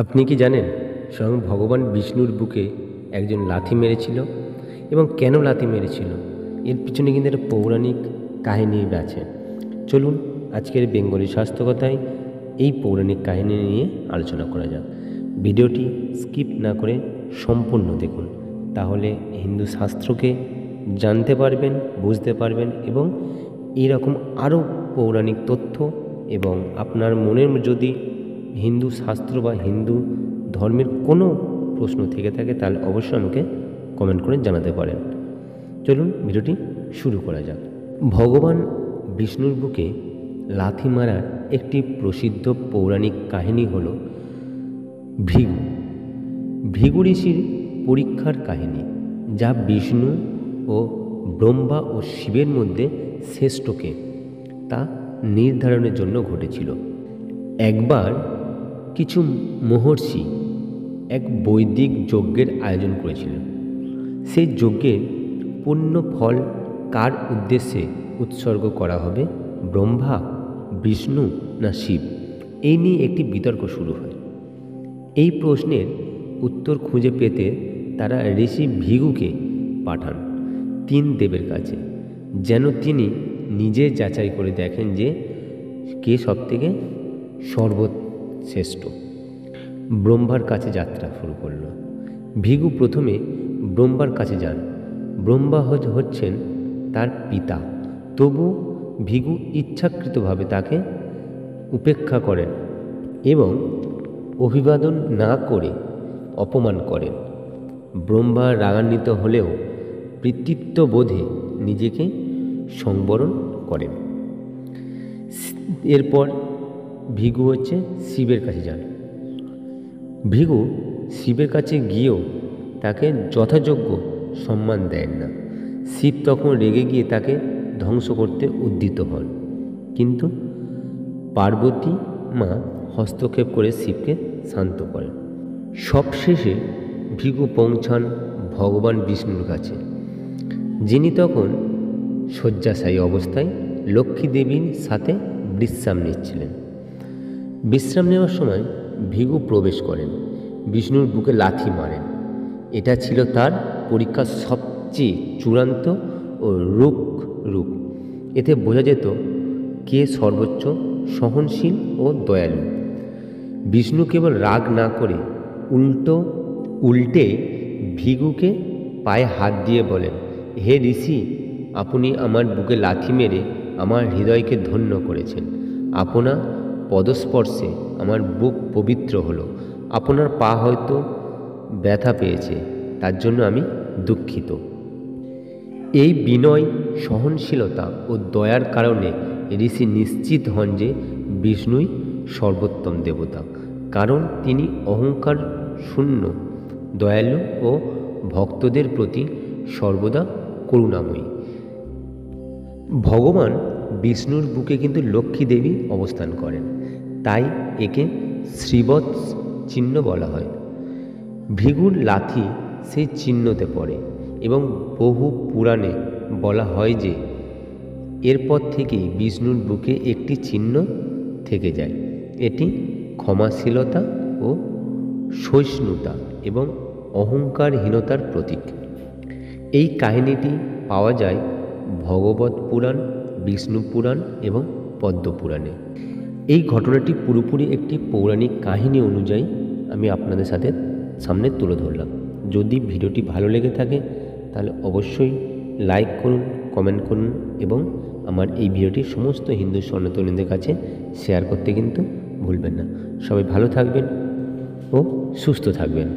আপনি কি জানেন স্বয়ং ভগবান বিষ্ণুর বুকে একজন লাথি মেরেছিল এবং কেন লাথি মেরেছিল? এর পিছনে কিন্তু একটা পৌরাণিক কাহিনী আছে। চলুন আজকের বেঙ্গলি স্বাস্থ্যকথায় এই পৌরাণিক কাহিনী নিয়ে আলোচনা করা যাক। ভিডিওটি স্কিপ না করে সম্পূর্ণ দেখুন, তাহলে হিন্দু শাস্ত্রকে জানতে পারবেন, বুঝতে পারবেন এবং এইরকম আরও পৌরাণিক তথ্য এবং আপনার মনের যদি হিন্দু শাস্ত্র বা হিন্দু ধর্মের কোনো প্রশ্ন থেকে থাকে তাহলে অবশ্যই আমাকে কমেন্ট করে জানাতে পারেন। চলুন ভিডিওটি শুরু করা যাক। ভগবান বিষ্ণুর বুকে লাথি মারার একটি প্রসিদ্ধ পৌরাণিক কাহিনী হল ভৃগু ঋষির পরীক্ষার কাহিনী, যা বিষ্ণু ও ব্রহ্মা ও শিবের মধ্যে শ্রেষ্ঠকে তা নির্ধারণের জন্য ঘটেছিল। একবার কিছু মহর্ষি এক বৈদিক যজ্ঞের আয়োজন করেছিলেন। সেই যজ্ঞের পূর্ণ ফল কার উদ্দেশ্যে উৎসর্গ করা হবে, ব্রহ্মা, বিষ্ণু না শিব? এই নিয়ে একটি বিতর্ক শুরু হয়। এই প্রশ্নের উত্তর খুঁজে পেতে তারা ঋষি ভৃগুকে পাঠান 3 দেবের কাছে, যেন তিনি নিজে যাচাই করে দেখেন যে কে সবথেকে সর্বশ্রেষ্ঠ। ব্রহ্মার কাছে যাত্রা শুরু করল। ভৃগু প্রথমে ব্রহ্মার কাছে যান। ব্রহ্মা হচ্ছেন তার পিতা, তবু ভৃগু ইচ্ছাকৃতভাবে তাকে উপেক্ষা করেন এবং অভিবাদন না করে অপমান করেন। ব্রহ্মা রাগান্বিত হলেও পিতৃত্ববোধে নিজেকে সংবরণ করেন। এরপর ভৃগু শিবের কাছে যান। ভৃগু শিবের কাছে গিয়েও তাকে যথাযোগ্য সম্মান দেন না। শিব তখন রেগে গিয়ে তাকে ধ্বংস করতে উদ্যত হন, কিন্তু পার্বতী মা হস্তক্ষেপ করে শিবকে শান্ত করেন। সবশেষে ভৃগু পৌঁছান ভগবান বিষ্ণুর কাছে, যিনি তখন শয্যাশায়ী অবস্থায় লক্ষ্মী দেবীর সাথে বিশ্রাম নিচ্ছিলেন। বিশ্রাম নেওয়ার সময় ভৃগু প্রবেশ করেন, বিষ্ণুর বুকে লাথি মারেন। এটা ছিল তার পরীক্ষার সবচেয়ে চূড়ান্ত ও রূপ। এতে বোঝা যেত কে সর্বোচ্চ সহনশীল ও দয়ালু। বিষ্ণু কেবল রাগ না করে উল্টে ভৃগুকে পায়ে হাত দিয়ে বলেন, হে ঋষি, আপনি আমার বুকে লাথি মেরে আমার হৃদয়কে ধন্য করেছেন। আপনার পদস্পর্শে আমার বুক পবিত্র হলো। আপনার পা হয়তো ব্যথা পেয়েছে, তার জন্য আমি দুঃখিত। এই বিনয়, সহনশীলতা ও দয়ার কারণে ঋষি নিশ্চিত হন যে বিষ্ণুই সর্বোত্তম দেবতা, কারণ তিনি অহংকার শূন্য, দয়ালু ও ভক্তদের প্রতি সর্বদা করুণাময়ী। ভগবান বিষ্ণুর বুকে কিন্তু লক্ষ্মী দেবী অবস্থান করেন, তাই একে শ্রীবৎস চিহ্ন বলা হয়। ভৃগুর লাথি সেই চিহ্নতে পড়ে এবং বহু পুরাণে বলা হয় যে এরপর থেকেই বিষ্ণুর বুকে একটি চিহ্ন থেকে যায়। এটি ক্ষমাশীলতা ও সহিষ্ণুতা এবং অহংকারহীনতার প্রতীক। এই কাহিনীটি পাওয়া যায় ভগবত পুরাণ, বিষ্ণু পুরাণ এবং পদ্ম পুরাণে। এই ঘটনাটি পুরোপুরি একটি পৌরাণিক কাহিনী অনুযায়ী আমি আপনাদের সামনে তুলে ধরলাম। যদি ভিডিওটি ভালো লেগে থাকে তাহলে অবশ্যই লাইক করুন, কমেন্ট করুন এবং আমার এই ভিডিওটি সমস্ত হিন্দু সনাতনীদের কাছে শেয়ার করতে কিন্তু ভুলবেন না। সবাই ভালো থাকবেন ও সুস্থ থাকবেন।